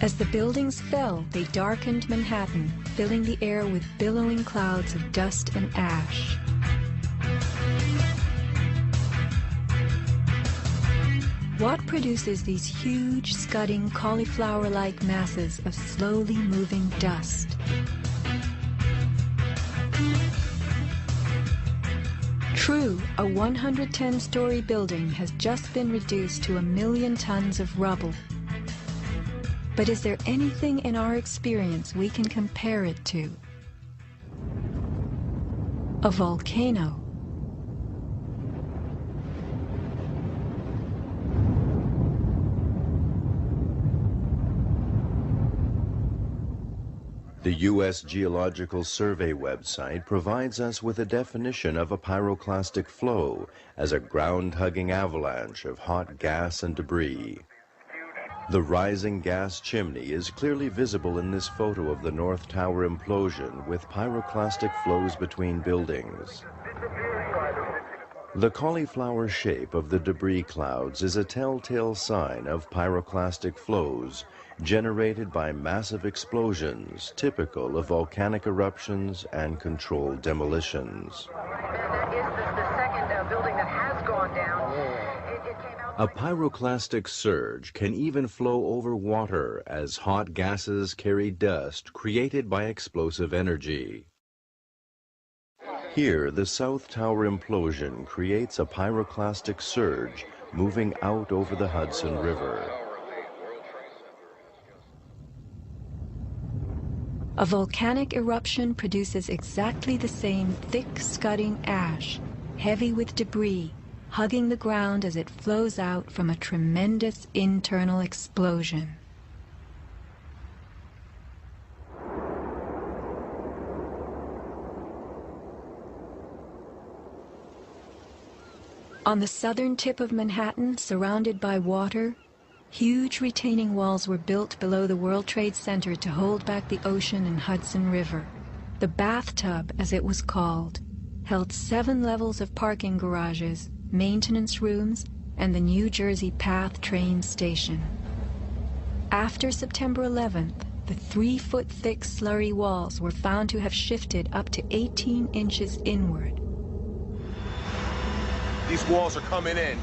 As the buildings fell, they darkened Manhattan, filling the air with billowing clouds of dust and ash. What produces these huge, scudding, cauliflower-like masses of slowly moving dust? True, a 110-story building has just been reduced to 1 million tons of rubble. But is there anything in our experience we can compare it to? A volcano. The U.S. Geological Survey website provides us with a definition of a pyroclastic flow as a ground-hugging avalanche of hot gas and debris. The rising gas chimney is clearly visible in this photo of the North Tower implosion with pyroclastic flows between buildings. The cauliflower shape of the debris clouds is a telltale sign of pyroclastic flows generated by massive explosions typical of volcanic eruptions and controlled demolitions. That is the second building that has gone down. A pyroclastic surge can even flow over water as hot gases carry dust created by explosive energy. Here, the South Tower implosion creates a pyroclastic surge moving out over the Hudson River. A volcanic eruption produces exactly the same thick, scudding ash, heavy with debris, hugging the ground as it flows out from a tremendous internal explosion. On the southern tip of Manhattan, surrounded by water, huge retaining walls were built below the World Trade Center to hold back the ocean and Hudson River. The bathtub, as it was called, held 7 levels of parking garages, maintenance rooms, and the New Jersey Path train station. After September 11th, the 3-foot-thick slurry walls were found to have shifted up to 18 inches inward. These walls are coming in.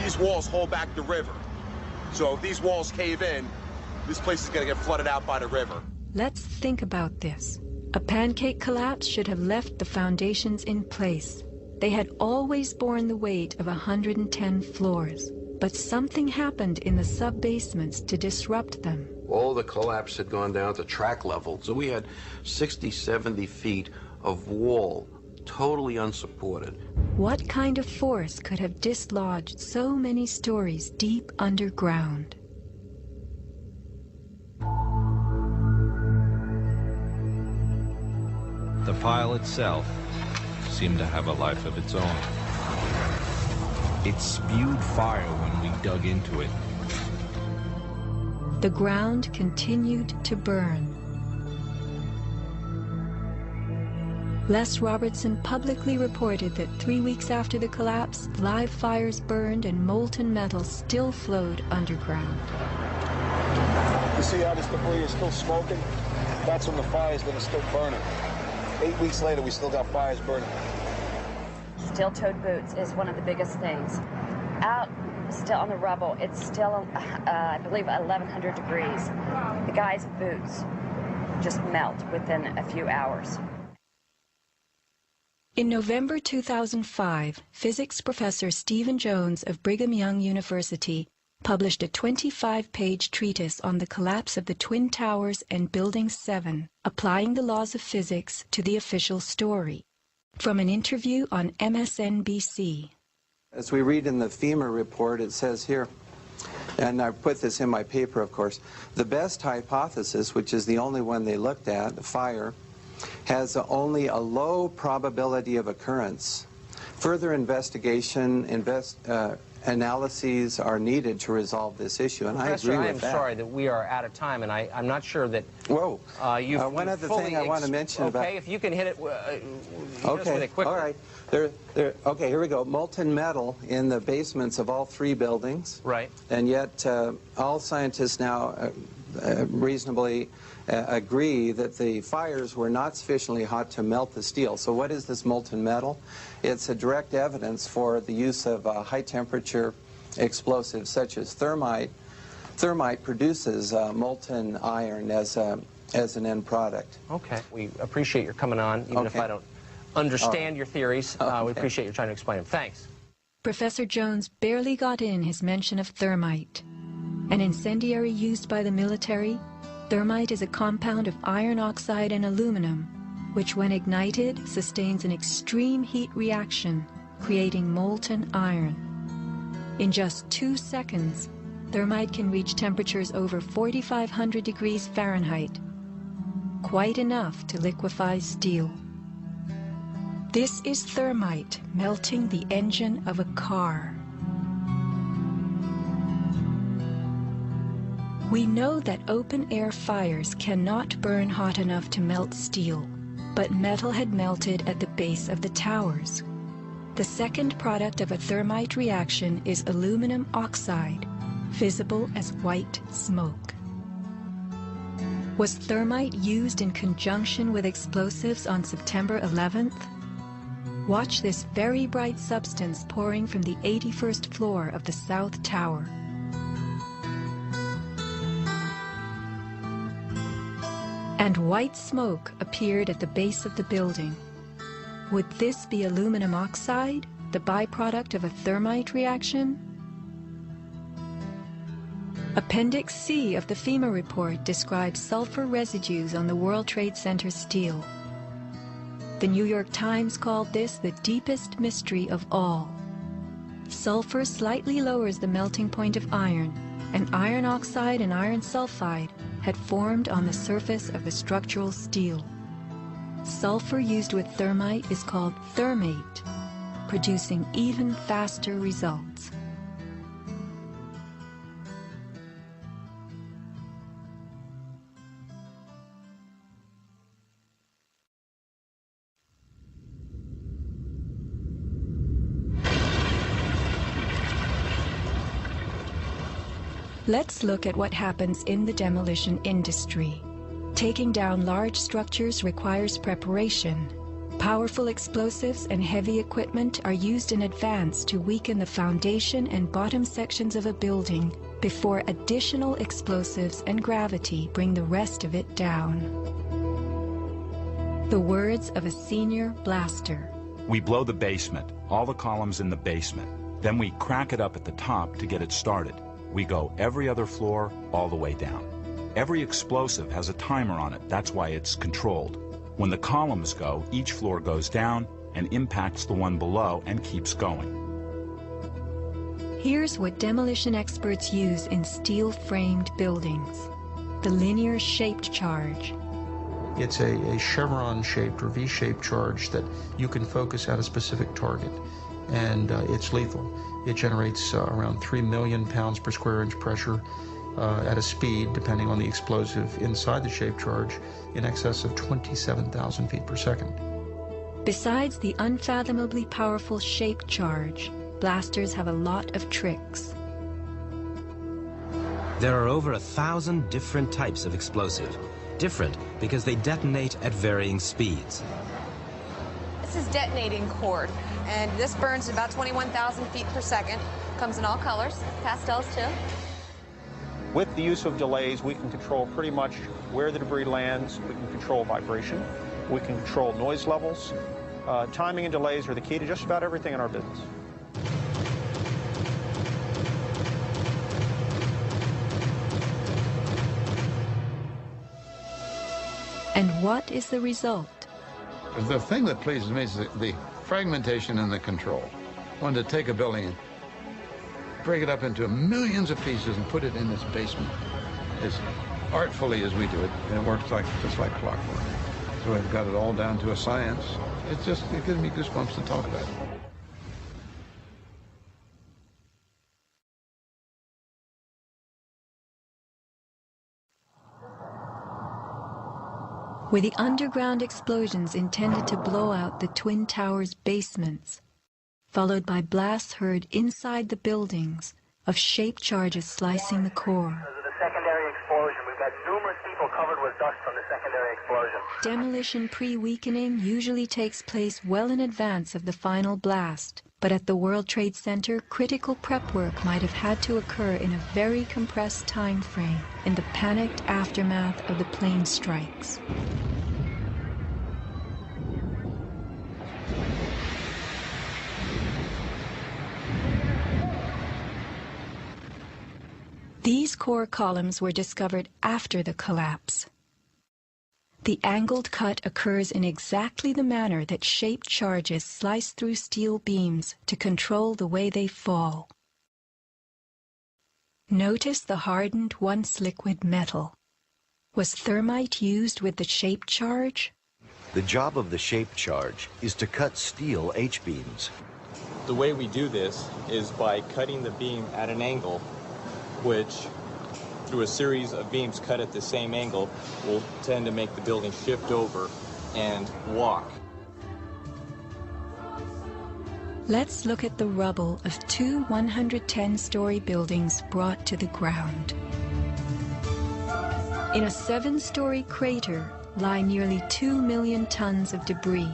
These walls hold back the river. So if these walls cave in, this place is going to get flooded out by the river. Let's think about this. A pancake collapse should have left the foundations in place. They had always borne the weight of 110 floors, but something happened in the sub-basements to disrupt them. All the collapse had gone down to track level, so we had 60, 70 feet of wall, totally unsupported. What kind of force could have dislodged so many stories deep underground? The pile itself seemed to have a life of its own. It spewed fire when we dug into it. The ground continued to burn. Les Robertson publicly reported that 3 weeks after the collapse, live fires burned and molten metal still flowed underground. You see how this debris is still smoking? That's when the fire's gonna still burning. 8 weeks later, we still got fires burning. Steel-toed boots is one of the biggest things. Out, still on the rubble, it's still, I believe, 1,100 degrees. The guy's boots just melt within a few hours. In November 2005, physics professor Stephen Jones of Brigham Young University published a 25-page treatise on the collapse of the Twin Towers and Building 7, applying the laws of physics to the official story. From an interview on MSNBC. As we read in the FEMA report, it says here, and I put this in my paper, of course, the best hypothesis, which is the only one they looked at, the fire, has only a low probability of occurrence. Further investigation, analyses are needed to resolve this issue, and Professor, I agree with that. I'm sorry that we are out of time, and I'm not sure that Whoa. One other thing I want to mention about... Okay, if you can hit it just with it quickly. All right. Okay, here we go. Molten metal in the basements of all 3 buildings. Right. And yet all scientists now reasonably agree that the fires were not sufficiently hot to melt the steel. So what is this molten metal? It's a direct evidence for the use of high-temperature explosives such as thermite. Thermite produces molten iron as an end product. Okay. We appreciate your coming on, even if I don't understand your theories. We appreciate you trying to explain them. Thanks. Professor Jones barely got in his mention of thermite. An incendiary used by the military, thermite is a compound of iron oxide and aluminum, which when ignited sustains an extreme heat reaction, creating molten iron. In just 2 seconds, thermite can reach temperatures over 4,500 degrees Fahrenheit, quite enough to liquefy steel. This is thermite melting the engine of a car. We know that open-air fires cannot burn hot enough to melt steel, but metal had melted at the base of the towers. The second product of a thermite reaction is aluminum oxide, visible as white smoke. Was thermite used in conjunction with explosives on September 11th? Watch this very bright substance pouring from the 81st floor of the South Tower. And white smoke appeared at the base of the building. Would this be aluminum oxide, the byproduct of a thermite reaction? Appendix C of the FEMA report describes sulfur residues on the World Trade Center steel. The New York Times called this the deepest mystery of all. Sulfur slightly lowers the melting point of iron, and iron oxide and iron sulfide had formed on the surface of the structural steel. Sulfur used with thermite is called thermate, producing even faster results. Let's look at what happens in the demolition industry. Taking down large structures requires preparation. Powerful explosives and heavy equipment are used in advance to weaken the foundation and bottom sections of a building before additional explosives and gravity bring the rest of it down. The words of a senior blaster. We blow the basement, all the columns in the basement. Then we crack it up at the top to get it started. We go every other floor all the way down. Every explosive has a timer on it. That's why it's controlled. When the columns go, each floor goes down and impacts the one below and keeps going. Here's what demolition experts use in steel-framed buildings: the linear shaped charge. It's a chevron-shaped or V-shaped charge that you can focus at a specific target, and it's lethal. It generates around 3 million pounds per square inch pressure at a speed, depending on the explosive inside the shaped charge, in excess of 27,000 feet per second. Besides the unfathomably powerful shaped charge, blasters have a lot of tricks. There are over 1,000 different types of explosive. Different because they detonate at varying speeds. This is detonating cord, and this burns at about 21,000 feet per second. Comes in all colors, pastels too. With the use of delays, we can control pretty much where the debris lands. We can control vibration. We can control noise levels. Timing and delays are the key to just about everything in our business. And what is the result? The thing that pleases me is the fragmentation and the control. One to take a building and break it up into millions of pieces and put it in this basement as artfully as we do it, and it works just like clockwork. So we've got it all down to a science. It gives me goosebumps to talk about it. With the underground explosions intended to blow out the Twin Towers' basements, followed by blasts heard inside the buildings of shaped charges slicing the core. Because of the secondary explosion, we've Got numerous people covered with dust from the secondary explosion. Demolition pre-weakening usually takes place well in advance of the final blast. But at the World Trade Center, critical prep work might have had to occur in a very compressed time frame in the panicked aftermath of the plane strikes. These core columns were discovered after the collapse. The angled cut occurs in exactly the manner that shaped charges slice through steel beams to control the way they fall. Notice the hardened, once liquid metal. Was thermite used with the shaped charge? The job of the shaped charge is to cut steel H-beams. The way we do this is by cutting the beam at an angle, which, through a series of beams cut at the same angle, will tend to make the building shift over and walk. Let's look at the rubble of two 110-story buildings brought to the ground. In a 7-story crater lie nearly 2 million tons of debris.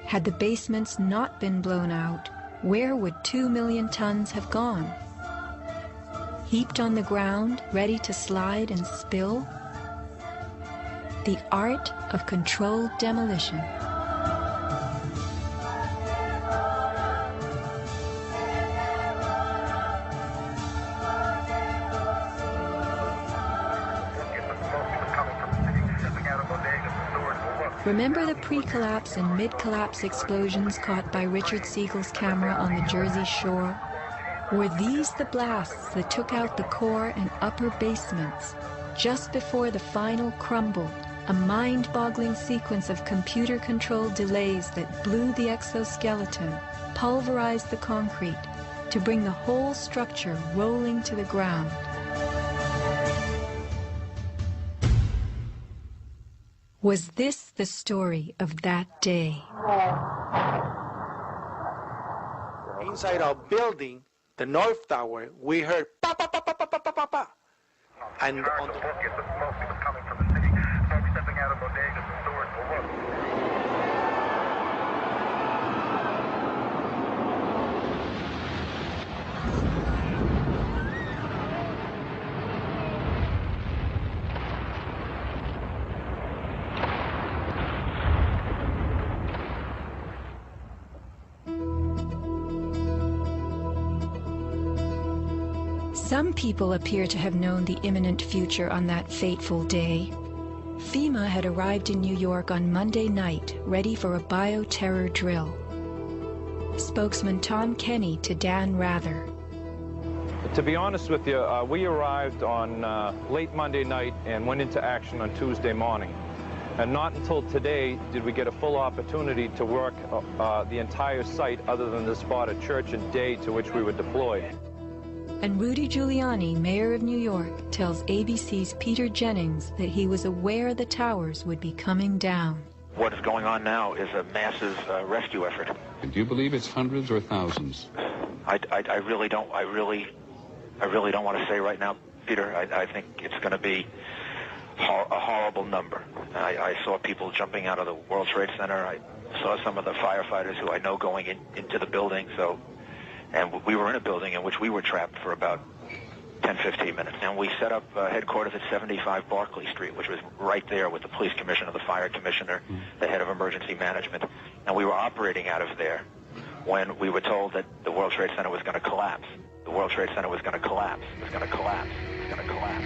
Had the basements not been blown out, where would 2 million tons have gone? Heaped on the ground, ready to slide and spill? The art of controlled demolition. Remember the pre-collapse and mid-collapse explosions caught by Richard Siegel's camera on the Jersey Shore? Were these the blasts that took out the core and upper basements? Just before the final crumble, a mind-boggling sequence of computer-controlled delays that blew the exoskeleton, pulverized the concrete, to bring the whole structure rolling to the ground. Was this the story of that day? Inside our building, the North Tower, we heard pa pa pa pa pa pa pa pa. And on the smoke was coming from the city. Smoke stepping out of bodegas and stores will look. Some people appear to have known the imminent future on that fateful day. FEMA had arrived in New York on Monday night, ready for a bioterror drill. Spokesman Tom Kenny to Dan Rather. To be honest with you, we arrived on late Monday night and went into action on Tuesday morning. And not until today did we get a full opportunity to work the entire site other than the spot at Church and Day to which we were deployed. And Rudy Giuliani, mayor of New York, tells ABC's Peter Jennings that he was aware the towers would be coming down. What is going on now is a massive rescue effort. Do you believe it's hundreds or thousands? I really don't want to say right now, Peter. I think it's going to be a horrible number. I saw people jumping out of the World Trade Center. I saw some of the firefighters who I know going into the building. And we were in a building in which we were trapped for about 10-15 minutes. And we set up headquarters at 75 Barclay Street, which was right there with the police commissioner, the fire commissioner, the head of emergency management. And we were operating out of there when we were told that the World Trade Center was going to collapse. The World Trade Center was going to collapse. It was going to collapse. It was going to collapse.